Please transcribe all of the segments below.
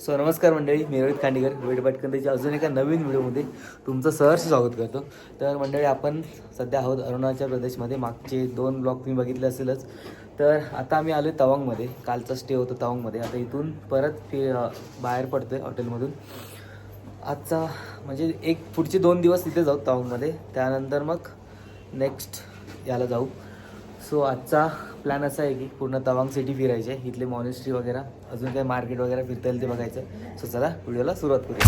So नमस्कार मंडळी, मी Rohit Khandekar weight भटकंतीच्या अजून एका नवीन व्हिडिओमध्ये तुमचं सहर्ष स्वागत करतो. तर मंडळी, आपण सध्या आहोत अरुणाचल प्रदेशमध्ये. मागचे 2 ब्लॉग तुम्ही बघितले असेलच. तर आता आम्ही आलो आहे तवांगमध्ये. कालचा स्टे होतो तवांगमध्ये. आता इथून परत बाहेर पडतो आहे हॉटेलमधून. आजचा म्हणजे एक पुढचे 2 दिवस तिथे जाऊ तवांगमध्ये, त्यानंतर मग नेक्स्ट याला जाऊ. सो आजचा प्लॅन असा आहे की पूर्ण तवांग सिटी फिरायची आहे. इथले मॉनेस्ट्री वगैरे, अजून काही मार्केट वगैरे फिरता येईल ते बघायचं. सो चला व्हिडिओला सुरुवात करूया.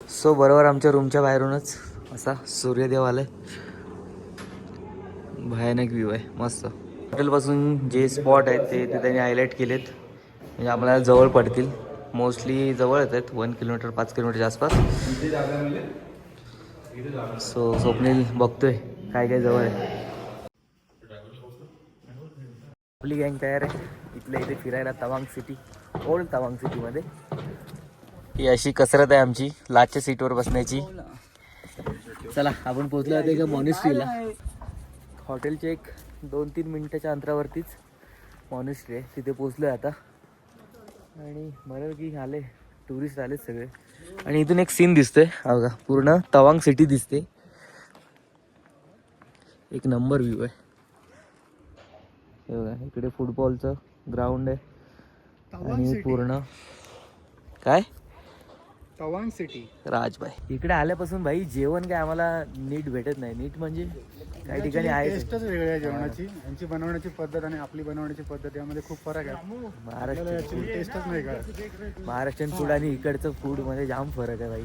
सो बरोबर आमच्या रूमच्या बाहेरूनच असा सूर्यदेव आलाय. भयानक व्ह्यू आहे, मस्त. हॉटेलपासून जे स्पॉट आहेत ते त्यांनी हायलाईट केलेत, म्हणजे आपल्याला जवळ पडतील. मोस्टली जवळ येतात, 1 किलोमीटर 5 किलोमीटरच्या आसपास. सो स्वप्नील बघतोय काय काय जवळ आहे. आपली गँग तयार आहे इथल्या इथे फिरायला तवांग सिटी, ओल्ड तवांग सिटीमध्ये. ही अशी कसरत आहे आमची लास्टच्या सीटवर बसण्याची. चला आपण पोहोचलो होतो एका मॉनेस्ट्रीला. हॉटेलच्या एक 2-3 मिनिटाच्या अंतरावरतीच मॉनेस्ट्री आहे, तिथे पोहोचलो आहे आता. आणि बऱ्यापैकी आले टुरिस्ट आलेत सगळे. आणि इथून एक सीन दिसतोय बघा, पूर्ण तवांग सिटी दिसते. एक नंबर व्ह्यू आहे. हे बघा, इकडे फुटबॉलचं ग्राउंड आहे आणि पूर्ण काय तवांग सिटी राजबाई. इकडे आल्यापासून भाई जेवण काय आम्हाला नीट भेटत नाही. नीट म्हणजे काही ठिकाणी आहे, टेस्टच वेगळी आहे जेवणाची. यांची बनवण्याची पद्धत आणि आपली बनवण्याची पद्धत यामध्ये खूप फरक आहे. महाराष्ट्र टेस्टच नाही कळत. महाराष्ट्रीयन फूड आणि इकडचं फूड मध्ये जाम फरक आहे भाई.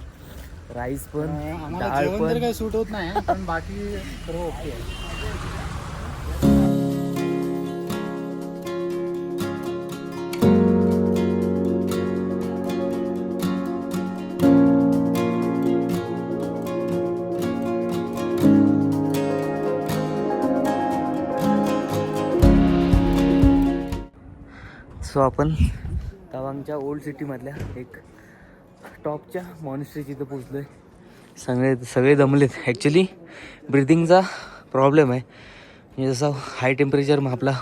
राईस पण, आम्हाला डाळ जेवण तर पण. काही सूट होत नाही, पण बाकी सर्व ओके आहे. सो आपण तवांगच्या ओल्ड सिटीमधल्या एक टॉपच्या मॉनेस्ट्रीच्या इथं पोचलो आहे. सगळे दमलेत. ॲक्च्युली ब्रिथिंगचा प्रॉब्लेम आहे, म्हणजे जसं हाय टेम्परेचर आपला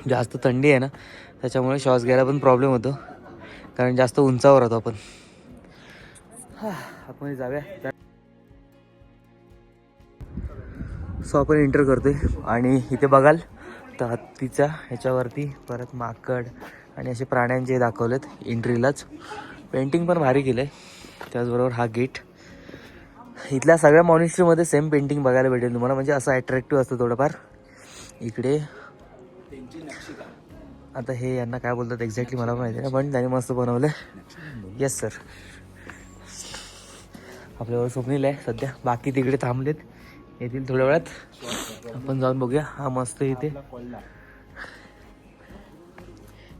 जास्त थंडी आहे ना, त्याच्यामुळे श्वास घ्यायला पण प्रॉब्लेम होतो, कारण जास्त उंचावर होतो आपण. आपण जाऊया. सो आपण एंटर करतोय आणि इथे बघाल तर हत्तीच्या ह्याच्यावरती परत माकड आणि असे प्राण्यांचे दाखवलेत एंट्रीलाच. पेंटिंग पण भारी केलं आहे. त्याचबरोबर हा गेट. इथल्या सगळ्या मॉनेस्ट्रीमध्ये सेम पेंटिंग बघायला भेटेल तुम्हाला, म्हणजे असं ॲट्रॅक्टिव्ह असतं थोडंफार. इकडे आता हे यांना काय बोलतात एक्झॅक्टली मला माहिती नाही, पण त्यांनी मस्त बनवलं आहे. Yes sir. आपल्यावर स्वप्नील आहे सध्या, बाकी तिकडे थांबलेत, येतील थोड्या वेळात. आपण जाऊन बघूया. हा मस्त इथे.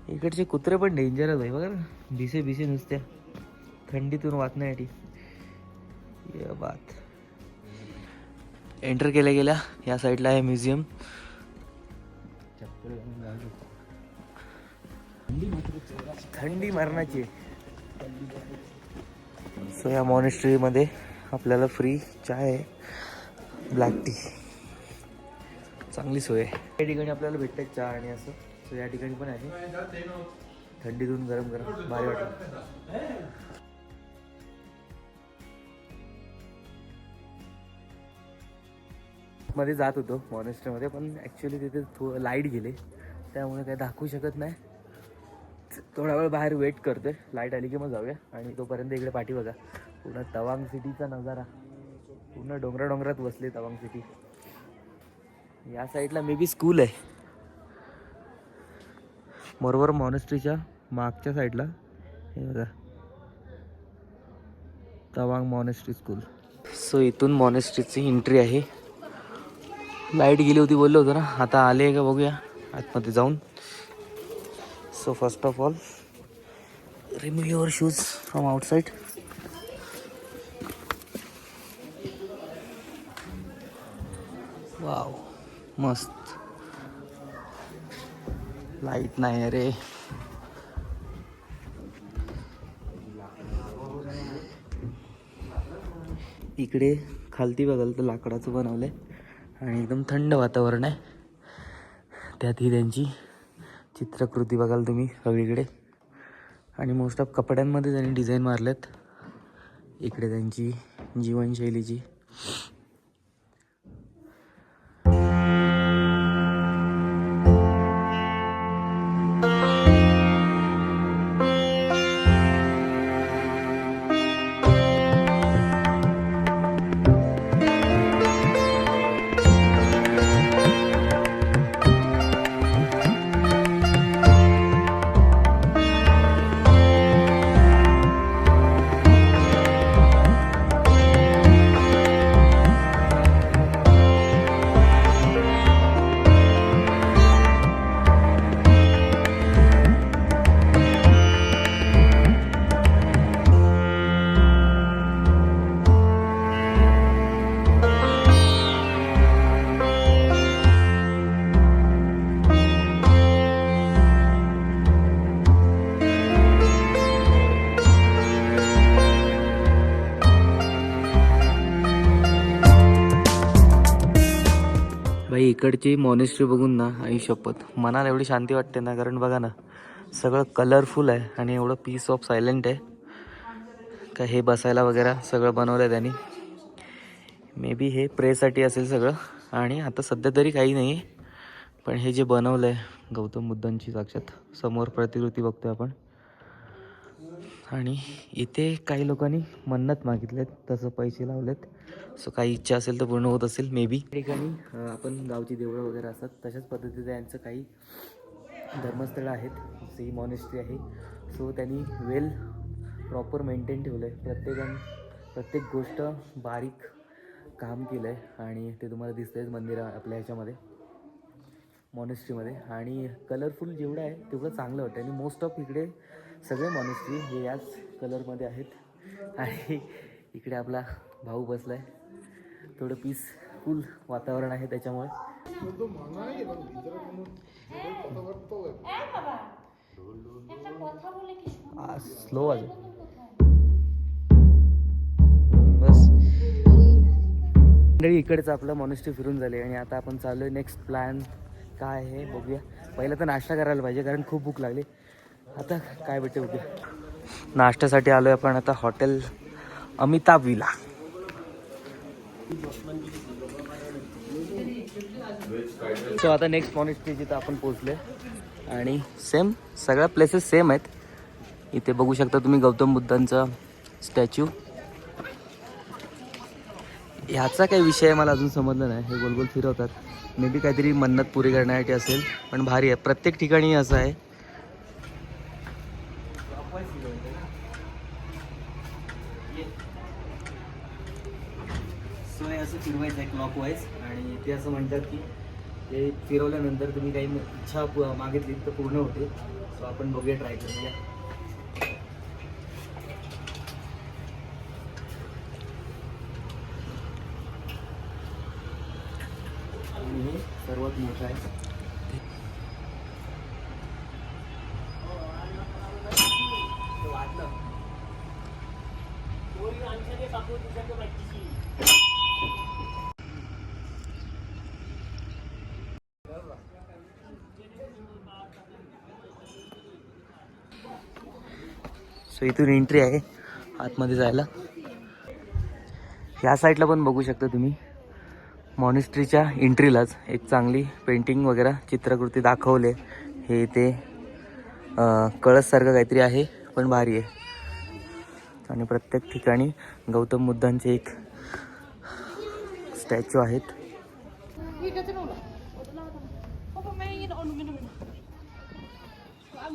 इकडचे कुत्रे पण डेंजरस आहे बघा ना, भिसे नुसत्या थंडीतून वाचण्यासाठी. ये बात. एंटर केल्या गेल्या या साईडला आहे म्युझियम. थंडी मरणाची. सो या मॉनेस्ट्रीमध्ये आपल्याला फ्री चाय आहे, ब्लॅक टी, चांगली सोय आहे. या ठिकाणी आपल्याला भेटते चहा आणि असं. सो या ठिकाणी पण आहे. थंडीतून गरम गरम भारी वाटतं. मध्ये जात होतो मॉनेस्ट्रीमध्ये, पण ॲक्च्युली तिथे लाईट गेले, त्यामुळे काही दाखवू शकत नाही. थोडा वेळ बाहेर वेट करतोय, लाईट आली की मग जाऊया. आणि तोपर्यंत इकडे पाठी बघा, पूर्ण तवांग सिटीचा नजारा. पूर्ण डोंगरात बसले तवांग सिटी. या साईडला मे बी स्कूल आहे, बरोबर मॉनेस्ट्रीच्या मागच्या साईडला. हे बघा, तवांग मॉनेस्ट्री स्कूल. सो इथून मॉनेस्ट्रीची एंट्री आहे. लाईट गेली होती बोललो होतो ना, आता आले का बघूया आतमध्ये जाऊन. So first of all remove your shoes from outside. Wow, मस्त. लाईट नाही आहे रे. इकडे खालती बघाल तर लाकडाचं बनवलंय आणि एकदम थंड वातावरण आहे. त्यात ही त्यांची चित्रकृती बघाल तुम्ही सगळीकडे. आणि मोस्ट ऑफ कपड्यांमध्ये त्यांनी डिझाईन मारलेत. इकडे त्यांची जीवनशैलीची. भाई इकडची मॉनेस्ट्री बघून ना आई शपथ मनाला एवढी शांती वाटते ना. कारण बघा ना सगळं कलरफुल आहे आणि एवढं पीस ऑफ सायलेंट आहे का. हे बसायला वगैरे सगळं बनवलं आहे त्यांनी. मे बी हे प्रेसाठी असेल सगळं. आणि आता सध्या तरी काही नाही आहे. पण हे जे बनवलं आहे गौतम बुद्धांची साक्षात समोर प्रतिकृती बघतोय आपण. आणि इथे काही लोकांनी मन्नत मागितलेत, तसं पैसे लावलेत. सो काही इच्छा असेल तर पूर्ण होत असेल मे बी. ठिकाणी आपण गावची देवळं वगैरे असतात तशाच पद्धतीचं यांचं काही धर्मस्थळं आहेत. ही मॉनेस्ट्री आहे. सो त्यांनी वेल प्रॉपर मेंटेन ठेवलं आहे. प्रत्येक गोष्ट बारीक काम केलं आहे. आणि ते तुम्हाला दिसतंय मंदिर आपल्या ह्याच्यामध्ये मॉनेस्ट्रीमध्ये. आणि कलरफुल जेवढं आहे तेवढं चांगलं वाटतं. आणि मोस्ट ऑफ इकडे सगळे मॉनेस्ट्री हे याच कलरमध्ये आहेत. आणि इकडे आपला भाऊ बसला आहे. थोडं पीसफुल वातावरण आहे त्याच्यामुळे. स्लो आहे बस. इकडेच आपलं मॉनेस्ट्री फिरून झाले. आणि आता आपण चाललो आहे नेक्स्ट प्लॅन काय आहे बघूया. पहिलं तर नाश्ता करायला पाहिजे कारण खूप भूक लागली. आता काय भेटते बघूया. नाश्त्यासाठी आलो आहे आपण आता हॉटेल अमिताभ विला. सो आता नेक्स्ट मॉनेस्ट्री जिथं आपण पोहोचलो आहे. आणि सेम सगळ्या प्लेसेस सेम आहेत. इथे बघू शकता तुम्ही गौतम बुद्धांचा स्टॅच्यू. ह्याचा काही विषय मला अजून समजलं नाही. हे गोल गोल फिरवतात. मे बी काहीतरी मन्नत पुरी करण्यासाठी असेल. पण भारी आहे. प्रत्येक ठिकाणी असं आहे. सो हे असं फिरवायचं आहे क्लॉकवाईज. आणि ते असं म्हणतात की ते फिरवल्यानंतर तुम्ही काही इच्छा मागितली तर पूर्ण होते. सो आपण बघूया, ट्राय करूया. आणि हे सर्वात मोठं आहे. सो इथून एंट्री आहे आतमध्ये जायला. ह्या साईडला पण बघू शकता तुम्ही मॉनेस्ट्रीच्या एंट्रीलाच एक चांगली पेंटिंग वगैरे चित्रकृती दाखवले. हे ते कळससारखं काहीतरी आहे पण भारी आहे. आणि प्रत्येक ठिकाणी गौतम बुद्धांचे एक स्टॅच्यू आहेत.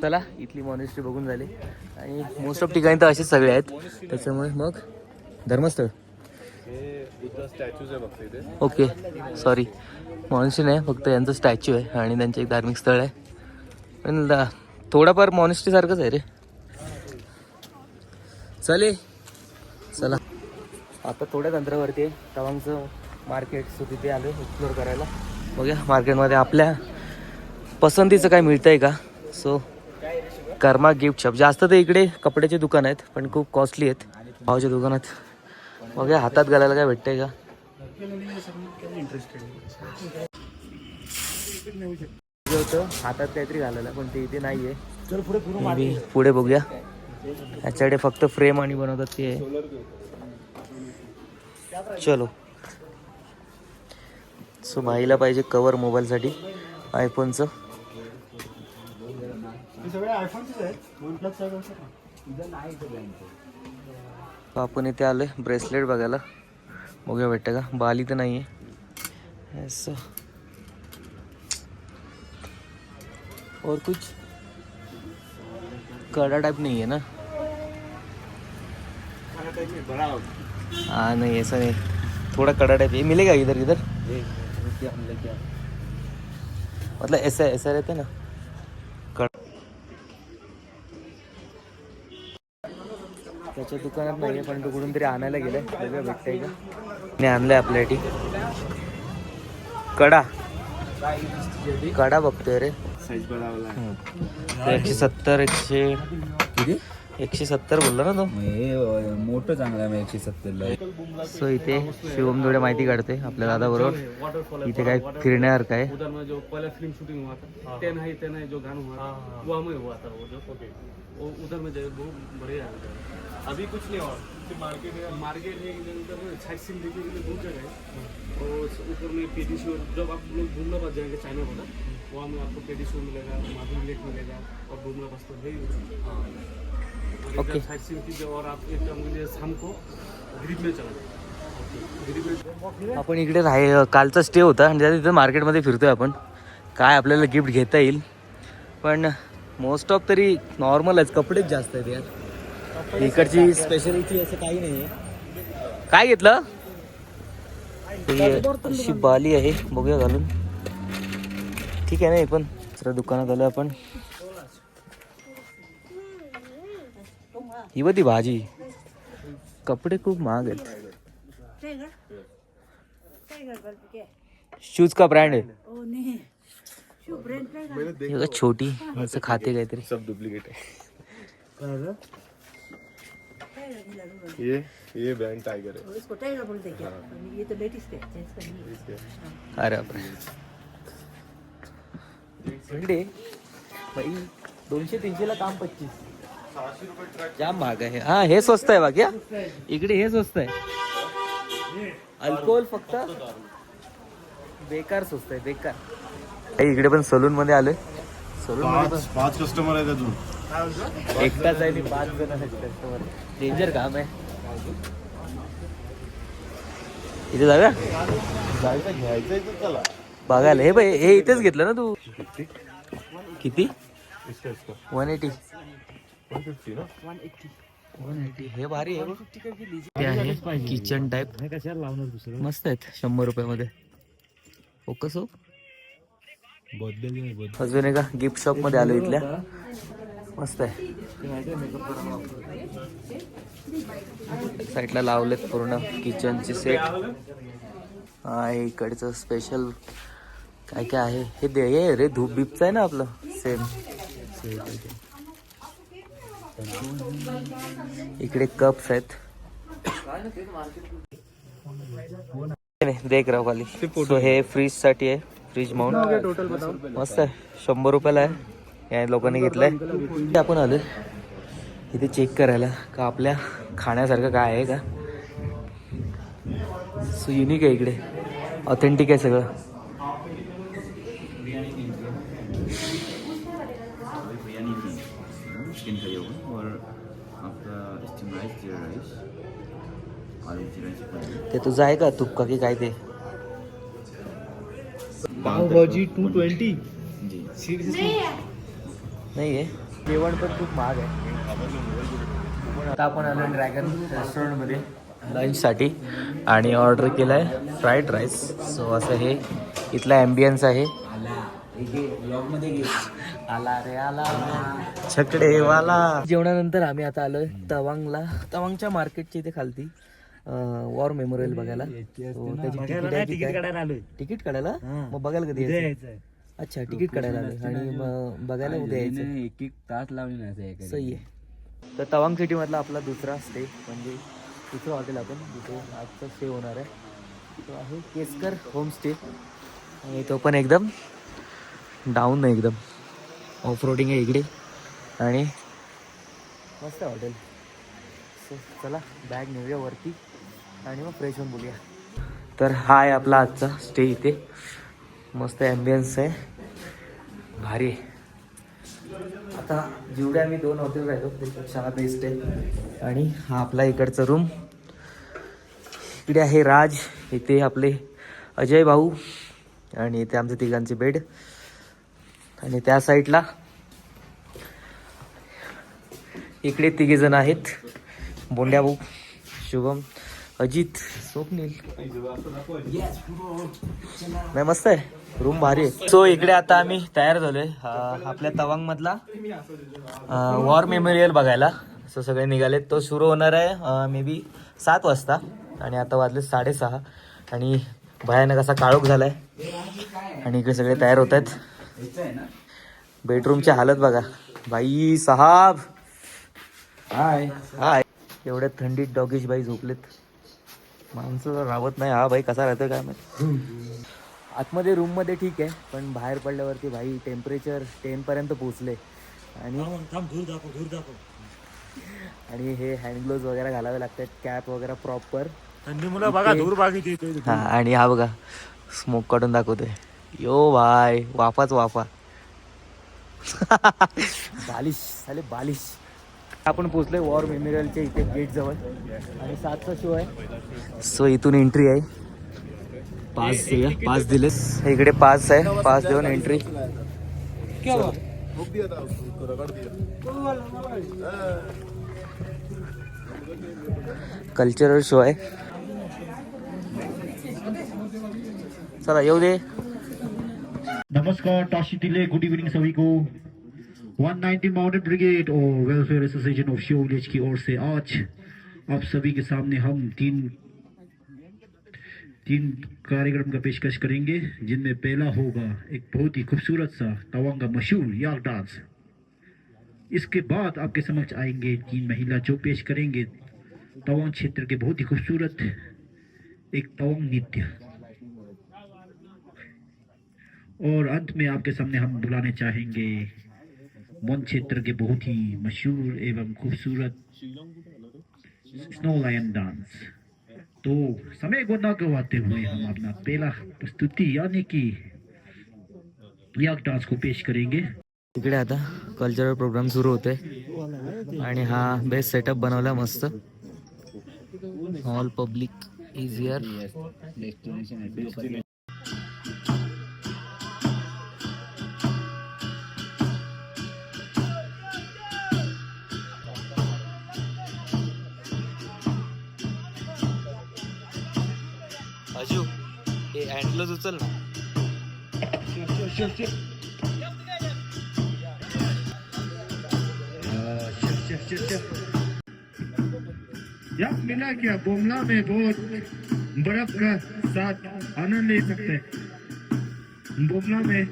चला इथली मॉनेस्ट्री बघून झाली. आणि मोस्ट ऑफ ठिकाणी तर असेच सगळे आहेत. त्याच्यामुळे मग धर्मस्थळ ओके सॉरी मॉनेस्ट्री नाही, फक्त यांचं स्टॅच्यू आहे आणि त्यांचं एक धार्मिक स्थळ आहे. पण थोडाफार मॉनेस्ट्री सारखंच आहे रे. चला आता थोड्याच अंतरावरती आहे तवांगचं मार्केट. सो तिथे आलो एक्सप्लोर करायला. बघूया मार्केटमध्ये आपल्या पसंतीचं काय मिळतं आहे का. सो कर्मा गिफ्ट शॉप. जास्त तर इकडे कपड्याचे दुकान आहेत पण खूप कॉस्टली आहेत. भावाच्या दुकानात बघूया हातात घालायला काय भेटतंय का. जे होतं हातात काहीतरी घालायला, पण ते इथे नाहीये. पुढे बघूया. याच्याकडे फक्त फ्रेम आणि बनवतात ते आहे. चलो. सो भाईला पाहिजे कवर मोबाईलसाठी आयफोनचं. आपण इथे आलोय ब्रेसलेट बघायला. बघूया भेटतं का. बाली तर नाही आहे. असं और कुछ कड़ा टाइप नहीं है ना. हाँ नहीं ऐसा नहीं, थोड़ा कड़ा टाइप. ये मिलेगा इधर इधर मतलब ऐसा ऐसा रहता है ना कड़ा. त्याच्या दुकानात नाही आहे, पण तो कुठून तरी आणायला गेलाय. बघूया भेटतंय का. मी आणलंय आपल्यासाठी कडा. कडा बघतोय रे. 170 170 बोलला ना तो. मोठं चांगलं आहे 170ला. सो इथे शिवम थोडे माहिती काढते आपल्या दादा बरोबर. इथे काय फिरण्यासारखं आहे. उधर में जो पहले फिल्म शूटिंग हुआ था, टेन है जो गाना हुआ था वो हमें हुआ था. वो जो वो उधर में जो बहुत बढ़िया है. अभी कुछ नहीं और मार्केट है इधर में साइट सीन देखने के लिए बहुत जगह है. और ऊपर में पेटी शो, जब आप लोग घूमना पास जाएंगे चाइना वाला, वहाँ में आपको पेटी शो मिलेगा, माधुरी लेक मिलेगा और घूमना पास तो है. ओके. साइट सीन की जो, और आप एकदम शाम को ग्रिप में चला जाए. ग्रिप में आपण इकडे कालचा स्टे होता आणि त्यात इथं मार्केटमध्ये फिरतोय आपण. काय आपल्याला गिफ्ट घेता येईल, पण मोस्ट ऑफ तरी नॉर्मलच. कपडेच जास्त आहेत यार. इकडची स्पेशालिटी असं काही नाही आहे. काय घेतलं. अशी बाली आहे, बघूया घालून. ठीक आहे ना. पण दुसऱ्या दुकानात आलं आपण. ही बघ ती भाजी. कपडे खूप महाग आहेत. शूज का ब्रँड आहे. हे बघ, छोटी असं खाते काहीतरी. सब डुप्लीकेट है. ये ब्रांड टाइगर है. इसको टाइगर बोलते हैं क्या? ये तो लेटेस्ट है, इसका नहीं है. अरे बापरे. इकडे बाई 200-300 ला काम 25. जाम महाग आहे. हा हे स्वस्त आहे बाकी. इकडे हे स्वस्त आहे. अल्कोहोल फक्त बेकार स्वस्त आहे, बेकार. इकडे पण सलून मध्ये आलोय. सलून पाच कस्टमर आहेत अजून. एकटाच आहे आणि 5 जण आहेत कस्टमर. डेंजर काम आहे. इथे जाऊया घ्यायचंय तर चला. बघायला. हे बाई हे इथेच घेतलं ना तू. किती. 180. 180 हे भारी आहे. ते आहे किचन टाईप. मस्त आहेत. 100 रुपयामध्ये. फोकस हो. अजून एका गिफ्ट शॉप मध्ये आलो इथल्या. मस्त आहे. साईडला लावलेत पूर्ण किचनचे सेट. हा इकडचं स्पेशल काय काय आहे हे. हे रे धूप बीपचं आहे ना आपलं सेम. इकडे कप्स आहेत. देख राव खाली. So हे फ्रीज साठी आहे. फ्रीज माउंट मस्त आहे. 100 रुपयाला आहे. या लोकांनी घेतलंय. आपण आलोय इथे चेक करायला का आपल्या खाण्यासारखं काय आहे का. सो युनिक आहे इकडे. ऑथेंटिक आहे सगळं. ते तुझं आहे का तुपका की काय ते. पावभाजी 220. नाही आहे. जेवण पण खूप महाग आहे. आता आपण आलो ड्रॅगन रेस्टॉरंटमध्ये लंचसाठी आणि ऑर्डर केलं आहे फ्राईड राईस. सो असं हे इथला ॲम्बियन्स आहे. आला रे आला छकडेवाला. जेवणानंतर आम्ही आता आलोय तवांगला. तवांगच्या मार्केटच्या इथे खालती वॉर मेमोरियल बघायला. तिकीट काढायला. मग बघायला कधी यायचं. अच्छा तिकीट काढायला आलोय आणि मग बघायला उद्या यायचं. 1 तास लावले. सही आहे. तर तवांग सिटीमधला आपला दुसरा स्टे म्हणजे दुसरं हॉटेल आपण जिथे आजचा स्टे होणार आहे. तो आहे केसकर होमस्टे आणि तो पण एकदम डाऊन आहे एकदम. ऑफ रोडिंग आहे इकडे आणि मस्त आहे हॉटेल. सो चला बॅग नेऊया वरती आणि मग फ्रेश होऊन बोलूया. तर हा आहे आपला आजचा स्टे इथे. मस्त ॲम्बियन्स आहे, भारी आहे. आता जेवढे आम्ही 2 हॉटेल राहिलो त्यापेक्षा हा बेस्ट आहे. आणि हा आपला इकडचा रूम. इकडे आहे राज, इथे आपले अजय भाऊ आणि इथे आमचे तिघांचे बेड. आणि त्या साईडला इकडे 3 जण आहेत, बोंड्या भाऊ, शुभम, अजित, स्वप्नील. नाही मस्त आहे रूम, भारी आहे. सो इकडे आता आम्ही तयार झालोय आपल्या तवांगमधला वॉर मेमोरियल बघायला. सो सगळे निघालेत. तो सुरू होणार आहे मे बी 7 वाजता आणि आता वाजले 6:30 आणि भयानक असा काळोख झालाय. आणि इकडे सगळे तयार होत आहेत. बेडरूमची हालत बघा भाई साहब. हाय हाय. एवढ्या थंडीत डॉगेश बाई झोपलेत, माणसं राहत नाही. हा भाई कसा राहतोय काय माहिती. आतमध्ये रूममध्ये ठीक आहे, पण बाहेर पडल्यावरती भाई टेम्परेचर 10 पर्यंत पोहोचले. आणि हे हँड ग्लोव्ज वगैरे घालावे लागतात, कॅप वगैरे प्रॉपर. हा आणि हा बघा स्मोक काढून दाखवतोय. यो भाई वाफाच वाफा. बालिश झाले बालिश. आपण पोचलोय वॉर मेमोरियलच्या इथे गेट जवळ आणि 7चा शो आहे. सो इथून एंट्री आहे. पास दिले इकडे. पास आहे, पास देऊन एंट्री. कल्चरल शो आहे. चला येऊ दे. नमस्कार ताशितिले, गुड इवनिंग सभी को. 190 माउंटेन ब्रिगेड और welfare association of Shiv village की ओर से आज आप सभी के सामने हम तीन कार्यक्रम का पेशकश करेंगे, जिनमें पहला होगा एक बहुत ही खूबसूरत सा तवांग का मशहूर याक डांस. इसके बाद आपके समक्ष आएंगे 3 महिला जो पेश करेंगे तवांग क्षेत्र के बहुत ही खूबसूरत एक तवांग नृत्य. और अंत में आपके सामने हम बुलाने चाहेंगे मन क्षेत्र के बहुत ही मशहूर एवं खूबसूरत स्नो लायन डांस. तो समय को न गवाते हुए हम अपना पहला प्रस्तुति यानी कि याक डांस को पेश करेंगे. इकडे आता कल्चरल प्रोग्राम सुरू होतोय आणि हा बेस्ट सेटअप बनवला मस्त. All public is here. अजू हे हँडग्लोव्ज उचल ना. याक मिला क्या बोमला में बहुत बर्फ का साथ आनंद ले सकते हैं. बोमला में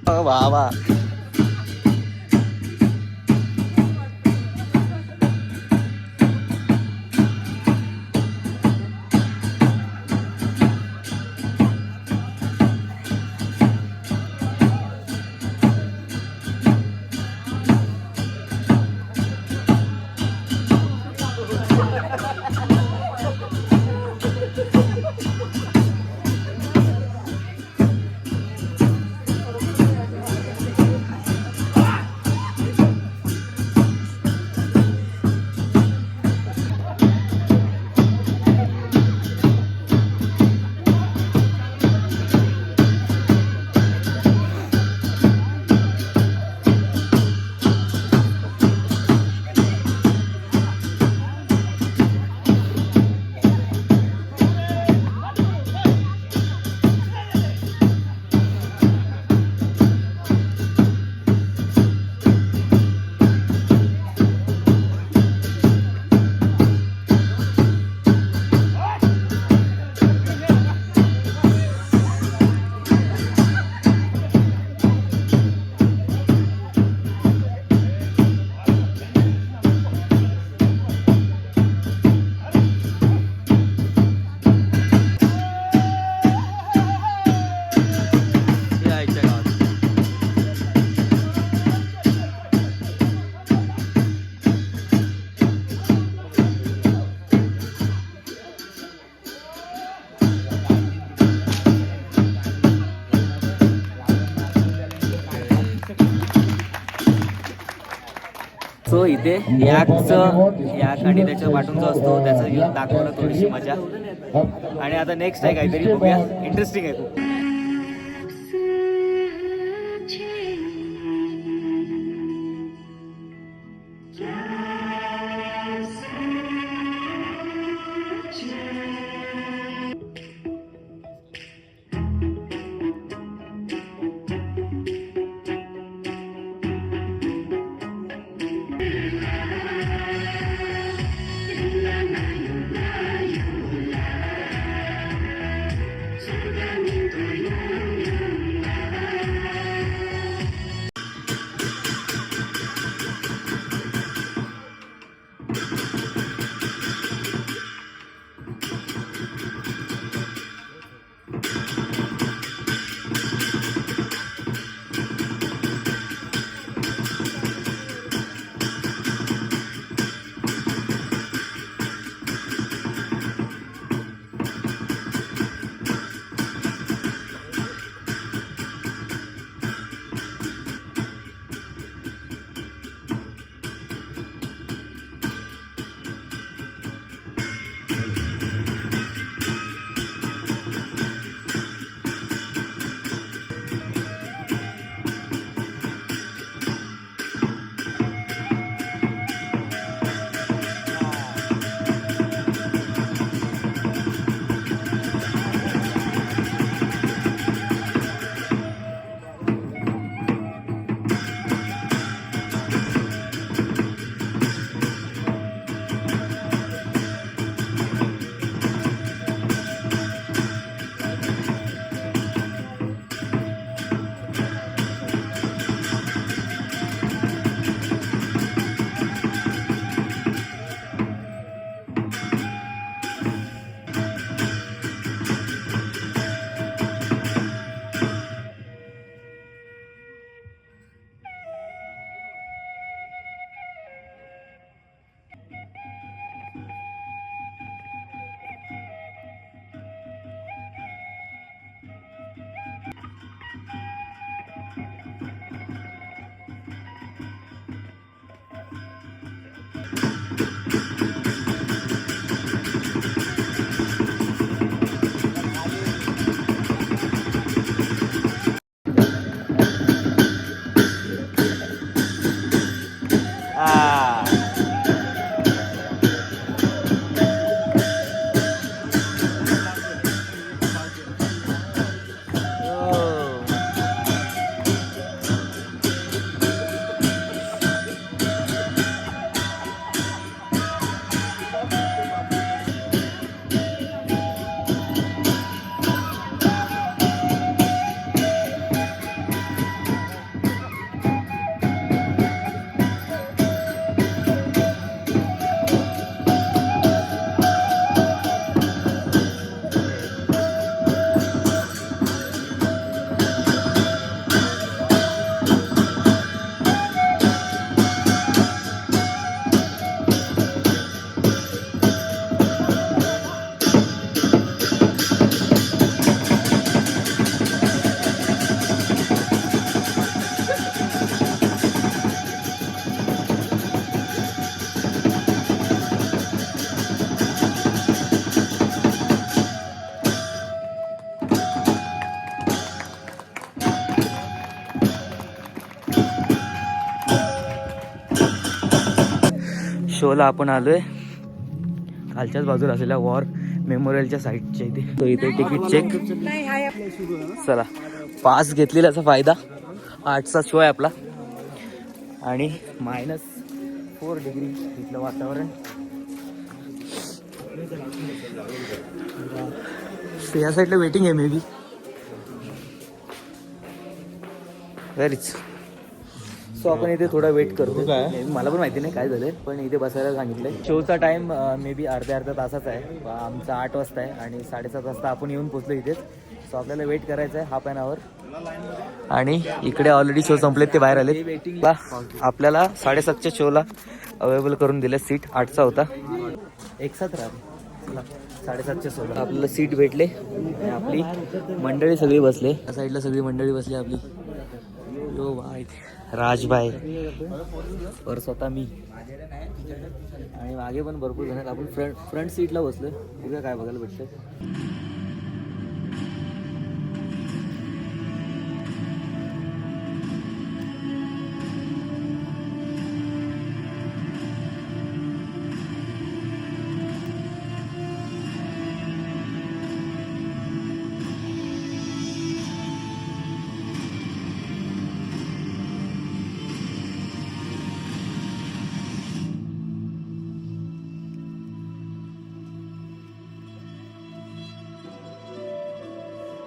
वा वा. सो इथे याक आणि त्याच्या पाठून जो असतो त्याचं दाखवलं थोडीशी मजा. आणि आता नेक्स्ट आहे काहीतरी बघूया, इंटरेस्टिंग आहे खूप. शोला आपण आलोय खालच्याच बाजूला असलेल्या वॉर मेमोरियलच्या साईडच्या इथे. तो इथे तिकीट चेक. चला, पास घेतलेल्याचा फायदा. 8चा शो आहे आपला आणि -4 डिग्री इथलं वातावरण. या साईडला वेटिंग आहे मे बी. व्हेरीच. सो आपण इथे थोडा वेट करतो. मला पण माहिती नाही काय झालंय, पण इथे बसायला सांगितलंय. शोचा टाइम मे बी अर्ध्या तासाचा आहे. आमचा 8 वाजता आहे आणि 7:30 वाजता आपण येऊन पोचलो इथेच. सो आपल्याला वेट करायचं आहे हाफ ॲन आवर. आणि इकडे ऑलरेडी शो संपलेत, ते बाहेर आले. आपल्याला 7:30च्या शोला अवेलेबल करून दिलं सीट. 8चा होता. एक साथ राहा. 7:30च्या शोला आपल्याला सीट भेटले आणि आपली मंडळी सगळी बसले. या साईडला सगळी मंडळी बसली आपली. राजभाई और स्वतः मी आणि मागे पण भरपूर जण आहेत. आपण फ्रंट सीटला बसलोय. बघूया काय बघायला भेटतंय.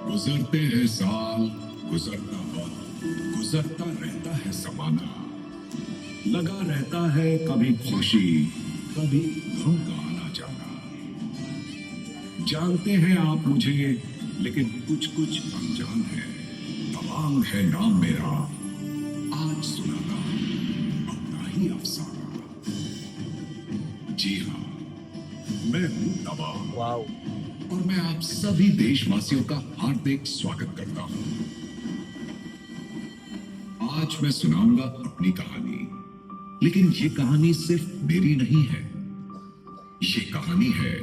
गुजरते हैं साल, गुजरता वक्त, गुजरता रहता है जमाना, लगा रहता है कभी खुशी, कभी गम का आना जाना। जानते हैं आप मुझे, लेकिन कुछ कुछ अनजान है। तवांग है नाम मेरा, आज सुनाना अपना ही अफसाना। जी हाँ, मैं हूँ तवांग। वाव. और मैं आप सभी देशवासियों का हार्दिक स्वागत करता हूं। आज मैं सुनाऊंगा अपनी कहानी, लेकिन ये कहानी सिर्फ मेरी नहीं है। ये कहानी है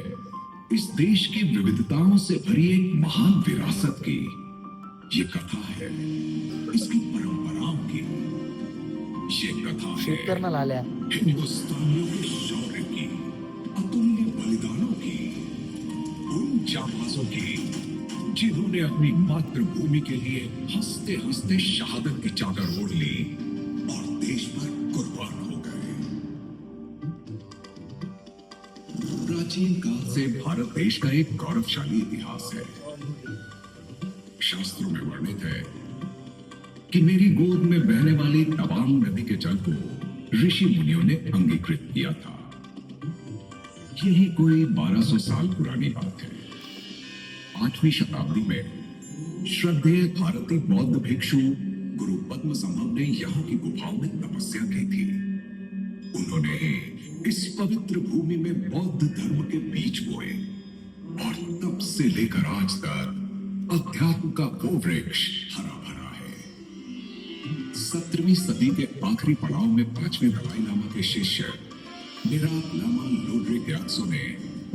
इस देश की विविधताओं से भरी एक महान विरासत की। ये कथा है इसकी परंपराओं की। ये कथा है शूट करना लाल्या. हिंदुस्तानियों के शौर्य की, अतुल्य बलिदानों की, उन जांबाजों की जिन्होंने अपनी मातृभूमि के लिए हंसते हंसते शहादत की चादर ओढ़ ली और देश पर कुर्बान हो गए। प्राचीन काल से भारत देश का एक गौरवशाली इतिहास है। शास्त्रों में वर्णित है कि मेरी गोद में बहने वाली तवांग नदी के जल को ऋषि मुनियों ने अंगीकृत किया था। यही कोई 1200 साल पुरानी बात है। 8वीं शताब्दी में श्रद्धेय भारतीय बौद्ध भिक्षु गुरु पद्म संभव ने यहाँ की गुफाओं में तपस्या की थी। उन्होंने इस पवित्र भूमि में बौद्ध धर्म के बीज बोए और तब से लेकर आज तक अध्यात्म का वो वृक्ष हरा भरा है। 17वीं सदी के आखिरी पड़ाव में 5वें दलाई लामा के शिष्य मेरा लामा लोड्रे ग्यात्सो ने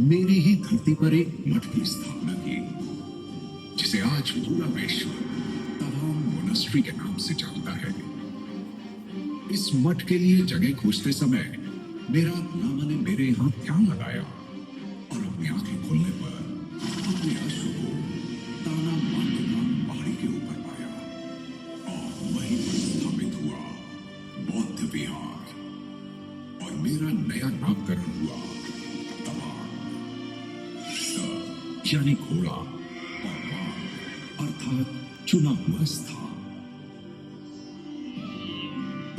मेरी ही धरती पर एक मठ की स्थापना की, जिसे आज पूरा विश्व तवांग मोनास्ट्री के नाम से जानता है। इस मठ के लिए जगह खोजते समय मेरा लामा ने मेरे यहाँ ध्यान लगाया और अपनी आंखें खोलने पर अपने अश्व को ताना मारते पहाड़ी के ऊपर पाया और वहीं पर स्थापित हुआ बौद्ध विहार और मेरा नया नामकरण हुआ तवांग। यानी घोड़ा और वाग अर्थात चुना हुआ स्थान।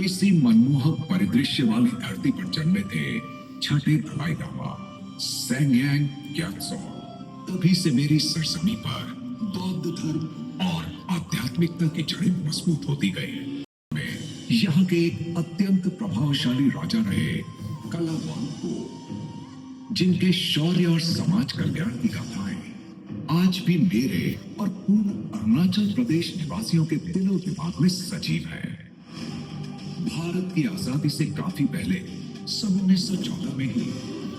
इसी मनमोहक परिदृश्य वाली धरती पर जन्मे थे छठे दलाई लामा सेंग्यांग ग्यात्सो। तभी से मेरी सरजमी पर बौद्ध धर्म और आध्यात्मिकता की जड़ें मजबूत होती गई। यहाँ के एक अत्यंत प्रभावशाली राजा रहे कलावान को, जिनके शौर्य और समाज कल्याण की गाथाएं आज भी मेरे और पूर्ण अरुणाचल प्रदेश निवासियों के दिलो दिमाग में सजीव है। भारत की आजादी से काफी पहले सन 1914 में ही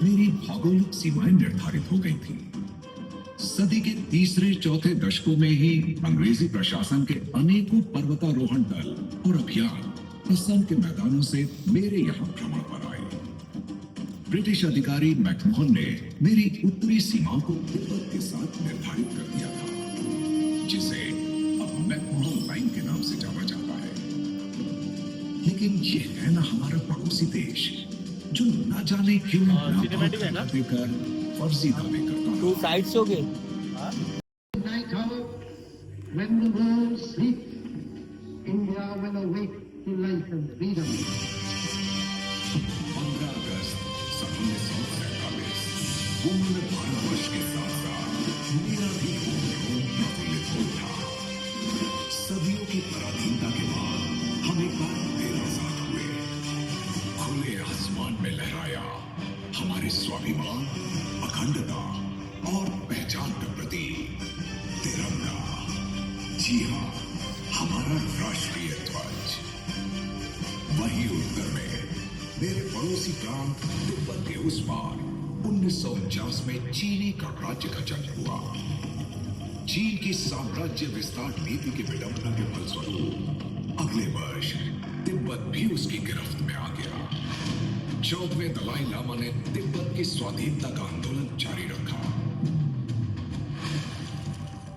मेरी भौगोलिक सीमाएं निर्धारित हो गई थी। सदी के तीसरे चौथे दशकों में ही अंग्रेजी प्रशासन के अनेकों पर्वतारोहण दल और अभियान असम के मैदानों से मेरे यहाँ भ्रमण पर आए। ब्रिटिश अधिकारी मैकमोहन ने मेरी उत्तरी सीमाओं को तिब्बत के साथ निर्धारित कर दिया था, जिसे अब मैकमोहन लाइन के नाम से जाना जाता है। लेकिन ये है ना हमारा पड़ोसी देश, जो न जाने क्यों देकर फर्जी दावे करता है। तू साइड से हो गए. When the world sleeps, India will awake to life and freedom. 15 अगस्त 1947 पूर्ण भारतवर्ष के साथ साथ मेरा भी प्रफुल्लित हो था। सदियों की पराधीनता के बाद हम एक बार फिर आजाद हुए। खुले आसमान में लहराया हमारे स्वाभिमान, अखंडता और पहचान का प्रतीक तिरंगा। जी हाँ, हमारा राष्ट्रीय ध्वज। पड़ोसी प्रांत तिब्बत के उस पार 1949 में चीनी का राज्य का जन्म हुआ। चीन की साम्राज्य विस्तार नीति के विडंबना के फलस्वरूप अगले वर्ष तिब्बत भी उसकी गिरफ्त में आ गया। 14वें दलाई लामा ने तिब्बत की स्वाधीनता का आंदोलन जारी रखा।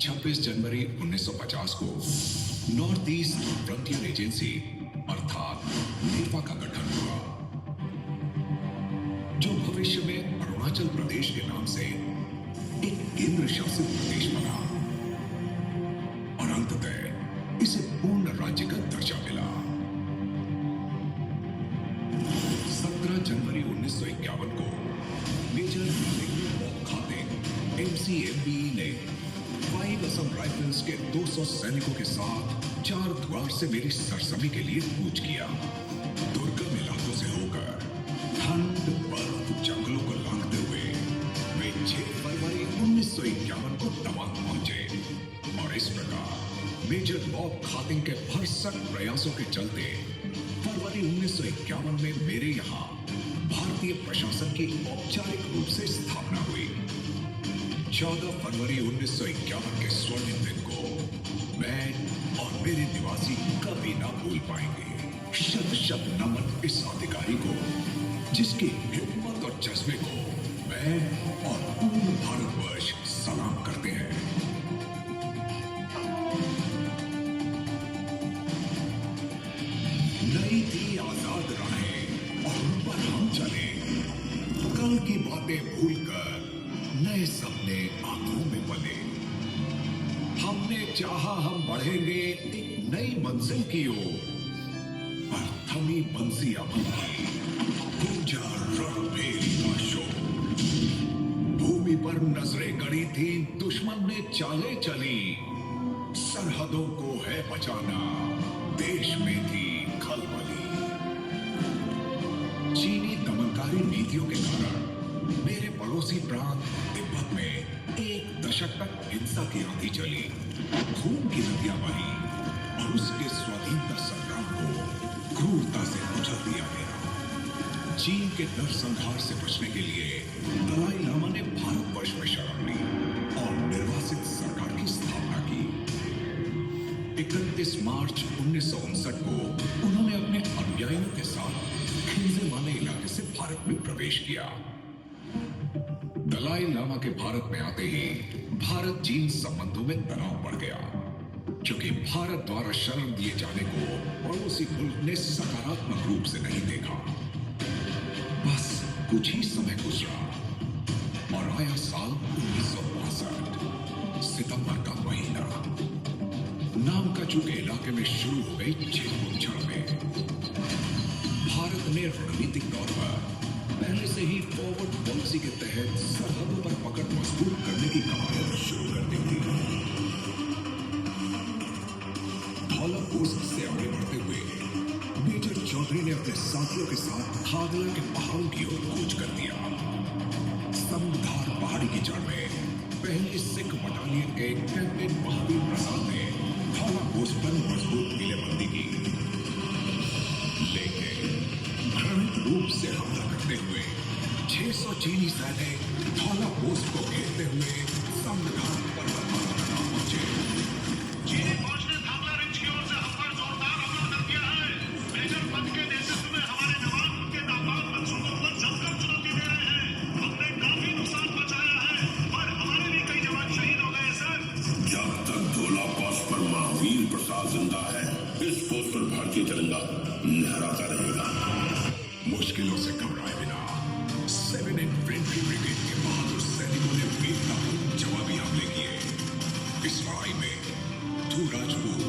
26 जनवरी 1950 को नॉर्थ ईस्ट फ्रंटियर एजेंसी अर्थात नेफा का गठन हुआ, जो भविष्य में अरुणाचल प्रदेश के नाम से एक केंद्र शासित प्रदेश बना और अंततः इसे पूर्ण राज्य का दर्जा मिला। 17 जनवरी 1951 को मेजर खाते MCMBE ने 5 असम राइफल्स के 200 सैनिकों के साथ 4 द्वार से मेरी सरसमी के लिए कूच किया। दुर्गम इलाकों से होकर ठंड बर्फ जंगलों को लांघते हुए वे 6 फरवरी 1951 को तवांग पहुंचे और इस प्रकार मेजर बॉब खातिंग के भरसक प्रयासों के चलते फरवरी 1951 में मेरे यहाँ भारतीय प्रशासन की औपचारिक रूप से स्थापना हुई। 14 फरवरी 1951 के स्वर्णिम दिन को मैं और मेरे निवासी कभी ना भूल पाएंगे। शत शत नमन इस अधिकारी को जिसकी हिम्मत और जज्बे को मैं और पूर्ण भारतवर्ष सलाम करते हैं। नई थी आजाद राहें और उन पर हम चले, कल की बातें भूलकर नए सपने आंखों में बने। हमने चाहा हम बढ़ेंगे एक नई मंजिल की ओर, पर थमी बंसी अमन की गूंजा रणभेरी का शोर। भूमि पर नजरें गड़ी थी, दुश्मन ने चालें चली, सरहदों को है बचाना, देश में थी खलबली। चीनी दमनकारी नीतियों के कारण मेरे पड़ोसी प्रांत तिब्बत में एक दशक तक हिंसा की आंधी चली, खून की नदियां बही और उसके स्वाधीनता संग्राम को क्रूरता से कुचल दिया गया। चीन के नर संहार से बचने के लिए दलाई लामा ने भारतवर्ष में शरण ली और निर्वासित सरकार की स्थापना की। 31 मार्च 1959 को उन्होंने अपने अनुयायियों के साथ खिंजे माने इलाके से भारत में प्रवेश किया। दलाई लामा के भारत में आते ही भारत चीन संबंधों में तनाव बढ़ गया, क्योंकि भारत द्वारा शरण दिए जाने को पड़ोसी मुल्क ने सकारात्मक रूप से नहीं देखा। बस कुछ ही समय गुजरा और आया साल 1962, सितंबर का महीना। नामकाचू के इलाके में शुरू हो गई छेड़छाड़ में। भारत ने रणनीतिक तौर पर पहले से ही फॉरवर्ड पॉलिसी के तहत सरहदों पर पकड़ मजबूत करने की कवायद शुरू कर दी थी। धौला पोस्ट से आगे बढ़ते हुए मेजर चौधरी ने अपने साथियों के साथ खागला के पहाड़ों की ओर कूच कर दिया। समधार पहाड़ी की जड़ में पहले सिख बटालियन के कैप्टन महावीर प्रसाद ने धौला पोस्ट पर मजबूत किलेबंदी की, लेकिन घृणित रूप से हमला करते हुए 600 चीनी सैनिक धौला पोस्ट को घेरते हुए समधार पर्वतमाला पर पहुंचे। चीनी फौज ने धागला रेंज की ओर से हम पर जोरदार हमला कर दिया है। मेजर पद के नेतृत्व में हमारे जवान उनके नापाक मंसूबों पर जमकर चुनौती दे रहे हैं। हमने काफी नुकसान पहुंचाया है, पर हमारे भी कई जवान शहीद हो गए सर। जब तक धौला पोस्ट पर महावीर प्रसाद जिंदा है, इस पोस्ट पर भारतीय तिरंगा लहराता रहेगा। मुश्किलों से घबराए बिना 7 इन्फेंट्री ब्रिगेड के बहादुर सैनिकों ने वीरतापूर्ण जवाबी हमले किए। इस लड़ाई में 2 राजपूत,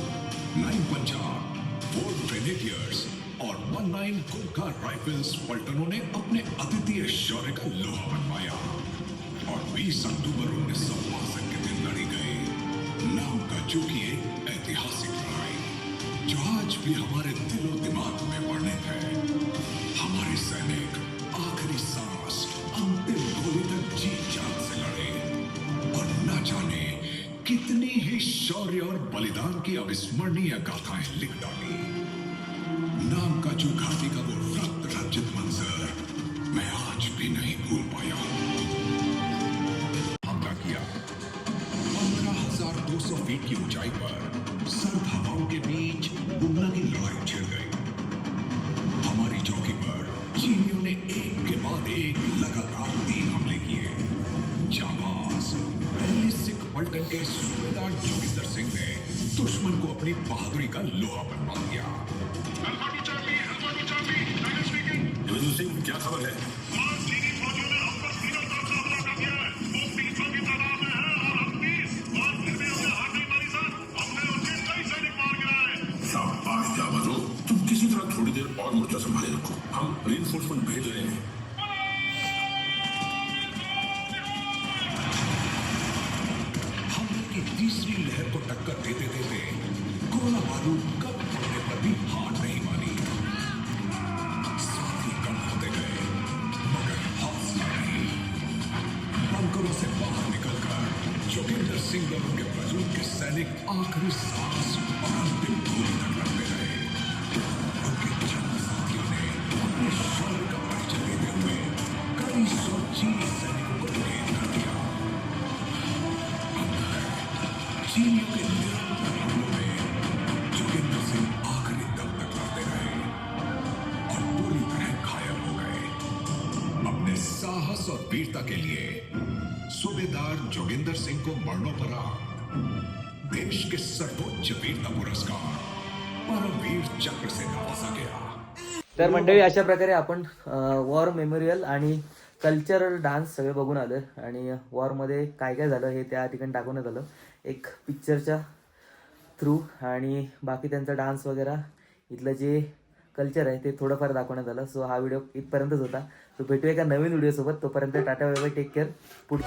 9 पंजाब, 4 ग्रेनेडियर्स और 19 गोरखा राइफल्स पलटनों ने अपने अद्वितीय शौर्य का लोहा मनवाया और 20 अक्टूबर 1962 के दिन लड़ी गई नामकाचू की एक ऐतिहासिक लड़ाई, जो आज भी हमारे दिलो दिमाग में वर्णित है। हमारे सैनिक आखिरी सांस, अंतिम गोली तक जी जान से लड़े और न जाने कितनी ही शौर्य और बलिदान की अविस्मरणीय गाथाएं लिख डाली। नामकाचू घाटी का वो रक्त चर्चित मंजर मैं आज भी नहीं भूल पाया। हमला किया 15,200 फीट की ऊंचाई पर सर्द हवाओं के बीच बुमला की लड़ाई छिड़ गई। हमारी चौकी पर चीनियों ने एक के बाद एक लगातार 3 हमले किए। जाबाज पहले सिख पलटन के सूबेदार जोगिंदर सिंह ने दुश्मन को अपनी बहादुरी का लोहा बनवा दिया। योजन सिंह, क्या खबर है? चीनी फौजियों ने हम पर सीधा तरफ से हमला कर दिया है। वो 300 की तादाद में है और हम 30 और फिर भी हमने हार नहीं मानी सर। हमने उनके कई सैनिक मार गिराए। शाबाश जाबाजो, तुम किसी तरह थोड़ी देर और मोर्चा संभाले रखो, हम रिइंफोर्समेंट भेज रहे हैं। हमले की तीसरी लहर को टक्कर देते देते गोला बारूद कम होने पर भी हार नहीं मानी। साथी कम होते गए मगर हौसला नहीं। बंकरों से बाहर निकलकर जोगिंदर सिंह और उनके वजूद के सैनिक आखिरी सांस और अंतिम गोली तक लड़ते रहे। उनके जन्म साथियों ने अपने शौर्य का परिचय देते हुए कई सौ चीनी सैनिकों को ढेर कर दिया। चीनियों के निरंतर हमलों में जोगिंदर सिंह आखिरी दम तक लड़ते रहे और पूरी तरह घायल हो गए। अपने साहस और वीरता के लिए सूबेदार जोगिंदर सिंह को मरणोपरांत देश के सर्वोच्च वीरता पुरस्कार परमवीर चक्र से नवाजा गया। तर मंडळी, अशा प्रकारे आपण वॉर मेमोरियल आणि कल्चरल डान्स सगळे बघून आलं आणि वॉरमध्ये काय काय झालं हे त्या ठिकाणी दाखवण्यात आलं एक पिक्चरच्या थ्रू, आणि बाकी त्यांचा डान्स वगैरे इथलं जे कल्चर आहे ते थोडंफार दाखवण्यात आलं. सो हा व्हिडिओ इथपर्यंतच होता. तो भेटूया एका नवीन व्हिडिओसोबत. तोपर्यंत tata, bye bye, take care. पुढे